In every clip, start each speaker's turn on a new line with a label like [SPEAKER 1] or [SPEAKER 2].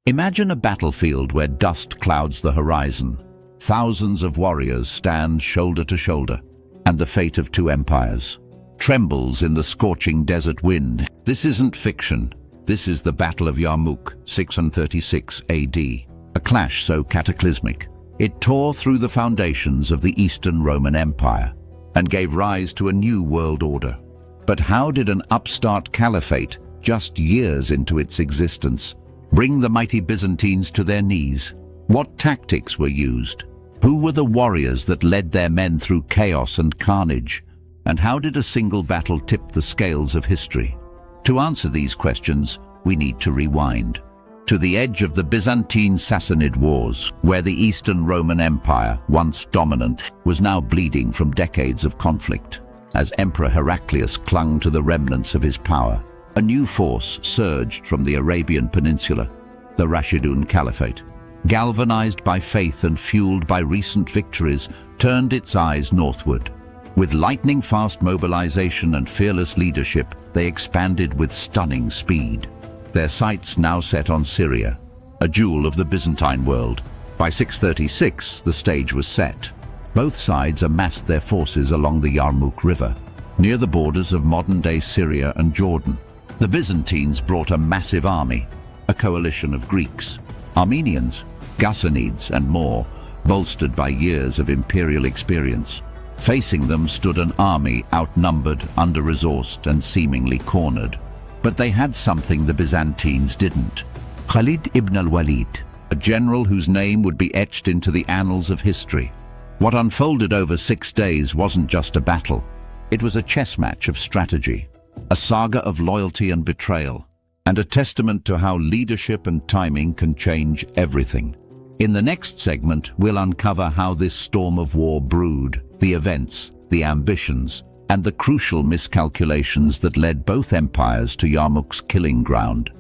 [SPEAKER 1] Imagine a battlefield where dust clouds the horizon. Thousands of warriors stand shoulder to shoulder, and the fate of two empires trembles in the scorching desert wind. This isn't fiction. This is the Battle of Yarmouk, 636 AD. A clash so cataclysmic, it tore through the foundations of the Eastern Roman Empire and gave rise to a new world order. But how did an upstart caliphate, just years into its existence, bring the mighty Byzantines to their knees? What tactics were used? Who were the warriors that led their men through chaos and carnage? And how did a single battle tip the scales of history? To answer these questions, we need to rewind to the edge of the Byzantine-Sassanid Wars, where the Eastern Roman Empire, once dominant, was now bleeding from decades of conflict. As Emperor Heraclius clung to the remnants of his power, a new force surged from the Arabian Peninsula, the Rashidun Caliphate. Galvanized by faith and fueled by recent victories, turned its eyes northward. With lightning-fast mobilization and fearless leadership, they expanded with stunning speed. Their sights now set on Syria, a jewel of the Byzantine world. By 636, the stage was set. Both sides amassed their forces along the Yarmouk River, near the borders of modern-day Syria and Jordan. The Byzantines brought a massive army, a coalition of Greeks, Armenians, Ghassanids, and more, bolstered by years of imperial experience. Facing them stood an army outnumbered, under-resourced, and seemingly cornered. But they had something the Byzantines didn't. Khalid ibn al-Walid, a general whose name would be etched into the annals of history. What unfolded over 6 days wasn't just a battle. It was a chess match of strategy, a saga of loyalty and betrayal, and a testament to how leadership and timing can change everything. In the next segment, we'll uncover how this storm of war brewed, the events, the ambitions, and the crucial miscalculations that led both empires to Yarmouk's killing ground.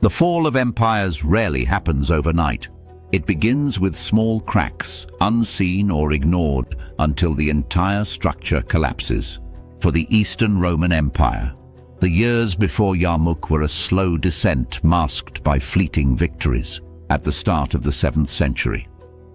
[SPEAKER 1] The fall of empires rarely happens overnight. It begins with small cracks, unseen or ignored, until the entire structure collapses. For the Eastern Roman Empire, the years before Yarmouk were a slow descent masked by fleeting victories. At the start of the 7th century,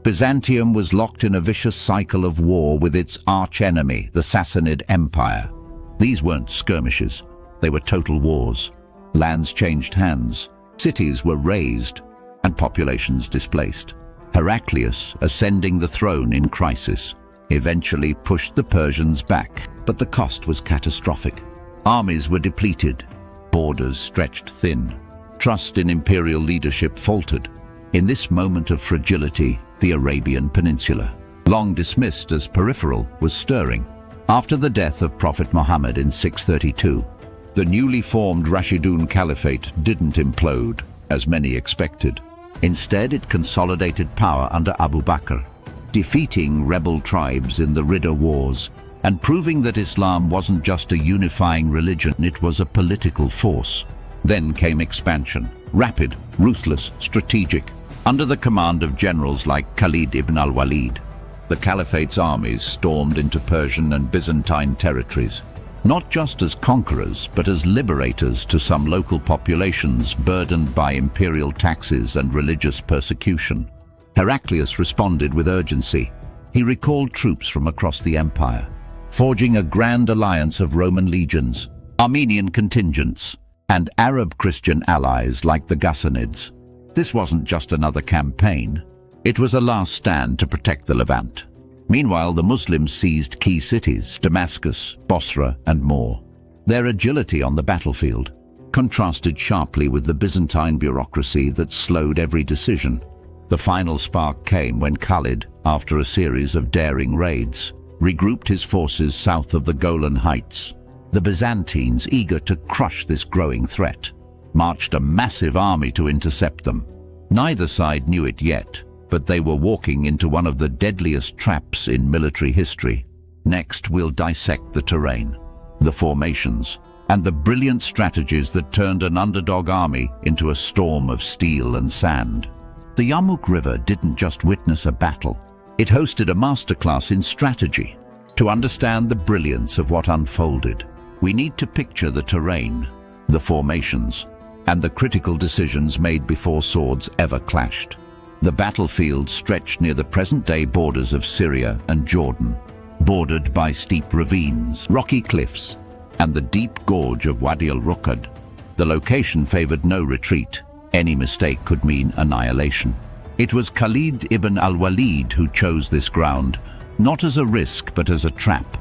[SPEAKER 1] Byzantium was locked in a vicious cycle of war with its arch-enemy, the Sassanid Empire. These weren't skirmishes, they were total wars. Lands changed hands, cities were razed, and populations displaced. Heraclius, ascending the throne in crisis, eventually pushed the Persians back, but the cost was catastrophic. Armies were depleted, borders stretched thin, trust in imperial leadership faltered. In this moment of fragility, the Arabian Peninsula, long dismissed as peripheral, was stirring. After the death of Prophet Muhammad in 632, the newly formed Rashidun Caliphate didn't implode, as many expected. Instead, it consolidated power under Abu Bakr, defeating rebel tribes in the Ridda Wars, and proving that Islam wasn't just a unifying religion, it was a political force. Then came expansion, rapid, ruthless, strategic. Under the command of generals like Khalid ibn al-Walid, the Caliphate's armies stormed into Persian and Byzantine territories, not just as conquerors, but as liberators to some local populations burdened by imperial taxes and religious persecution. Heraclius responded with urgency. He recalled troops from across the empire, forging a grand alliance of Roman legions, Armenian contingents, and Arab Christian allies like the Ghassanids. This wasn't just another campaign. It was a last stand to protect the Levant. Meanwhile, the Muslims seized key cities, Damascus, Bosra, and more. Their agility on the battlefield contrasted sharply with the Byzantine bureaucracy that slowed every decision. The final spark came when Khalid, after a series of daring raids, regrouped his forces south of the Golan Heights. The Byzantines, eager to crush this growing threat, marched a massive army to intercept them. Neither side knew it yet, but they were walking into one of the deadliest traps in military history. Next, we'll dissect the terrain, the formations, and the brilliant strategies that turned an underdog army into a storm of steel and sand. The Yarmouk River didn't just witness a battle. It hosted a masterclass in strategy. To understand the brilliance of what unfolded, we need to picture the terrain, the formations, and the critical decisions made before swords ever clashed. The battlefield stretched near the present-day borders of Syria and Jordan, bordered by steep ravines, rocky cliffs, and the deep gorge of Wadi al-Rukad. The location favored no retreat. Any mistake could mean annihilation. It was Khalid ibn al-Walid who chose this ground, not as a risk but as a trap.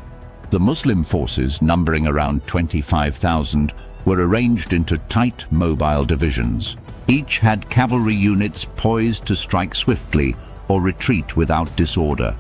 [SPEAKER 1] The Muslim forces, numbering around 25,000, were arranged into tight, mobile divisions. Each had cavalry units poised to strike swiftly or retreat without disorder.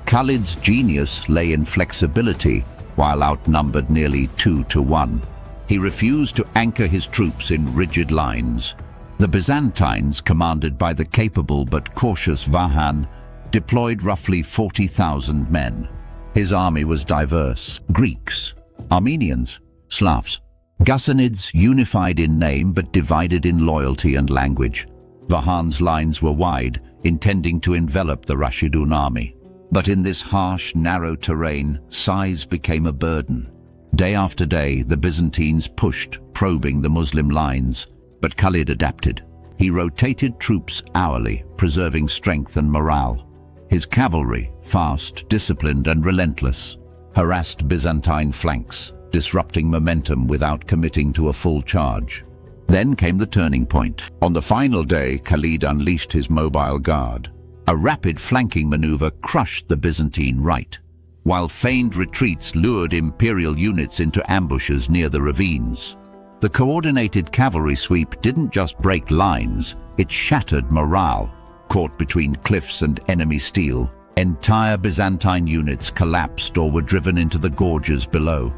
[SPEAKER 1] Khalid's genius lay in flexibility, while outnumbered nearly 2-1. He refused to anchor his troops in rigid lines. The Byzantines, commanded by the capable but cautious Vahan, deployed roughly 40,000 men. His army was diverse: Greeks, Armenians, Slavs. Ghassanids, unified in name but divided in loyalty and language. Vahan's lines were wide, intending to envelop the Rashidun army. But in this harsh, narrow terrain, size became a burden. Day after day, the Byzantines pushed, probing the Muslim lines. But Khalid adapted. He rotated troops hourly, preserving strength and morale. His cavalry, fast, disciplined and relentless, harassed Byzantine flanks, disrupting momentum without committing to a full charge. Then came the turning point. On the final day, Khalid unleashed his mobile guard. A rapid flanking maneuver crushed the Byzantine right, while feigned retreats lured imperial units into ambushes near the ravines. The coordinated cavalry sweep didn't just break lines, it shattered morale. Caught between cliffs and enemy steel, entire Byzantine units collapsed or were driven into the gorges below.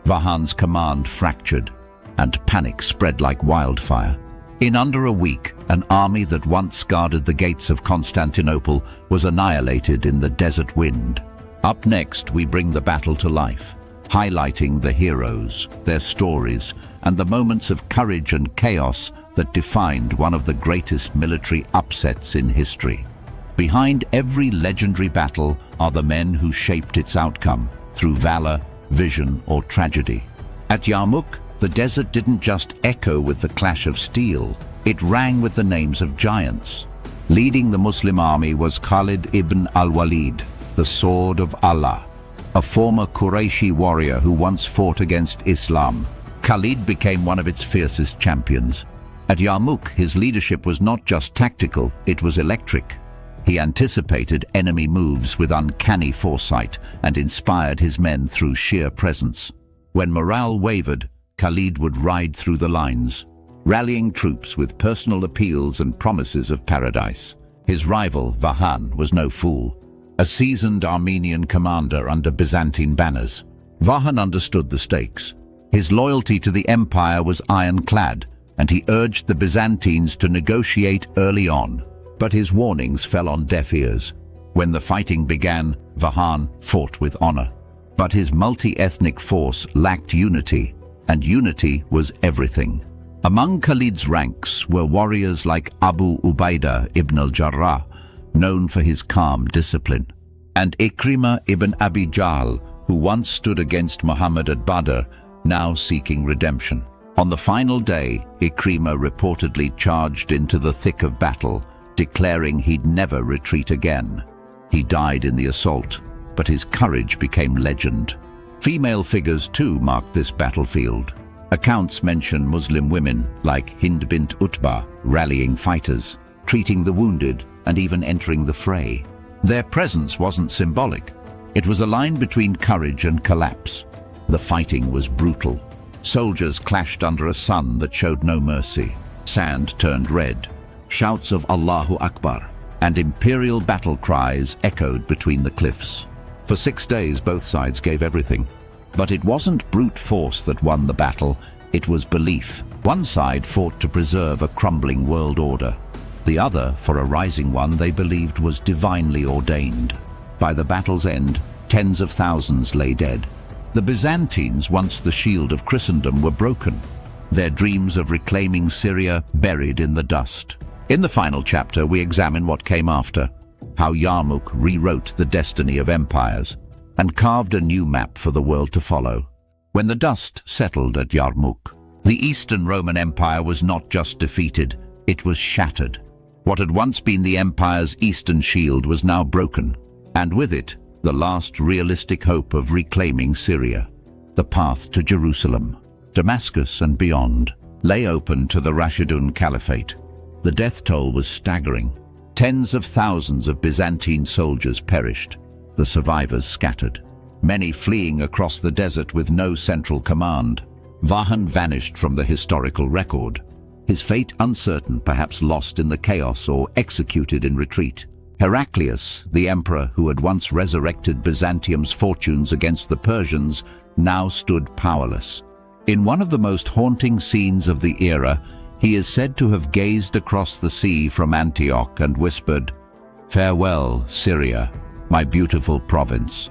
[SPEAKER 1] Vahan's command fractured, and panic spread like wildfire. In under a week, an army that once guarded the gates of Constantinople was annihilated in the desert wind. Up next, we bring the battle to life, highlighting the heroes, their stories, and the moments of courage and chaos that defined one of the greatest military upsets in history. Behind every legendary battle are the men who shaped its outcome through valor, vision, or tragedy. At Yarmouk, the desert didn't just echo with the clash of steel, it rang with the names of giants. Leading the Muslim army was Khalid ibn al-Walid, the Sword of Allah, a former Qurayshi warrior who once fought against Islam. Khalid became one of its fiercest champions. At Yarmouk, his leadership was not just tactical, it was electric. He anticipated enemy moves with uncanny foresight and inspired his men through sheer presence. When morale wavered, Khalid would ride through the lines, rallying troops with personal appeals and promises of paradise. His rival, Vahan, was no fool. A seasoned Armenian commander under Byzantine banners, Vahan understood the stakes. His loyalty to the empire was ironclad, and he urged the Byzantines to negotiate early on. But his warnings fell on deaf ears. When the fighting began, Vahan fought with honor. But his multi-ethnic force lacked unity, and unity was everything. Among Khalid's ranks were warriors like Abu Ubaidah ibn al-Jarrah, known for his calm discipline, and Ikrimah ibn Abi Jahl, who once stood against Muhammad at Badr, now seeking redemption. On the final day, Ikrimah reportedly charged into the thick of battle, declaring he'd never retreat again. He died in the assault, but his courage became legend. Female figures too marked this battlefield. Accounts mention Muslim women like Hind bint Utbah rallying fighters, treating the wounded, and even entering the fray. Their presence wasn't symbolic. It was a line between courage and collapse. The fighting was brutal. Soldiers clashed under a sun that showed no mercy. Sand turned red. Shouts of Allahu Akbar and imperial battle cries echoed between the cliffs. For 6 days, both sides gave everything. But it wasn't brute force that won the battle, it was belief. One side fought to preserve a crumbling world order. The other for a rising one they believed was divinely ordained. By the battle's end, tens of thousands lay dead. The Byzantines, once the shield of Christendom, were broken. Their dreams of reclaiming Syria buried in the dust. In the final chapter, we examine what came after, how Yarmouk rewrote the destiny of empires and carved a new map for the world to follow. When the dust settled at Yarmouk, The Eastern Roman Empire was not just defeated, it was shattered. What had once been the empire's eastern shield was now broken, and with it, the last realistic hope of reclaiming Syria. The path to Jerusalem, Damascus and beyond, lay open to the Rashidun Caliphate. The death toll was staggering. Tens of thousands of Byzantine soldiers perished, the survivors scattered, many fleeing across the desert with no central command. Vahan vanished from the historical record, his fate uncertain, perhaps lost in the chaos or executed in retreat. Heraclius, the emperor who had once resurrected Byzantium's fortunes against the Persians, now stood powerless. In one of the most haunting scenes of the era, he is said to have gazed across the sea from Antioch and whispered, "Farewell, Syria, my beautiful province."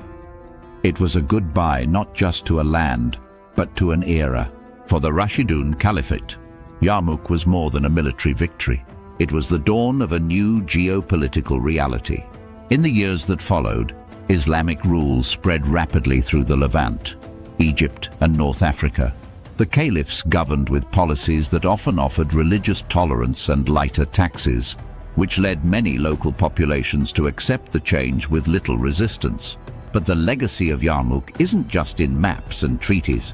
[SPEAKER 1] It was a goodbye not just to a land, but to an era. For the Rashidun Caliphate, Yarmouk was more than a military victory. It was the dawn of a new geopolitical reality. In the years that followed, Islamic rule spread rapidly through the Levant, Egypt and North Africa. The caliphs governed with policies that often offered religious tolerance and lighter taxes, which led many local populations to accept the change with little resistance. But the legacy of Yarmouk isn't just in maps and treaties.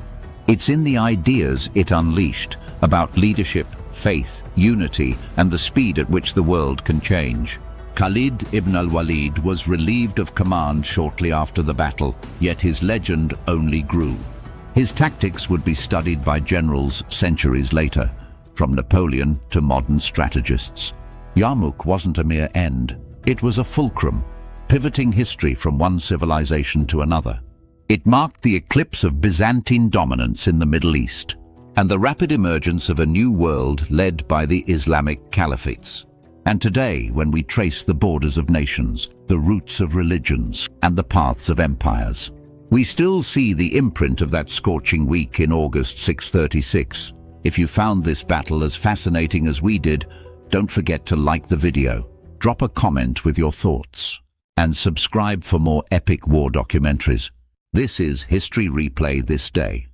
[SPEAKER 1] It's in the ideas it unleashed about leadership, faith, unity, and the speed at which the world can change. Khalid ibn al-Walid was relieved of command shortly after the battle, yet his legend only grew. His tactics would be studied by generals centuries later, from Napoleon to modern strategists. Yarmouk wasn't a mere end, it was a fulcrum, pivoting history from one civilization to another. It marked the eclipse of Byzantine dominance in the Middle East, and the rapid emergence of a new world led by the Islamic caliphates. And today, when we trace the borders of nations, the roots of religions, and the paths of empires, we still see the imprint of that scorching week in August 636. If you found this battle as fascinating as we did, don't forget to like the video, drop a comment with your thoughts, and subscribe for more epic war documentaries. This is History Replay This Day.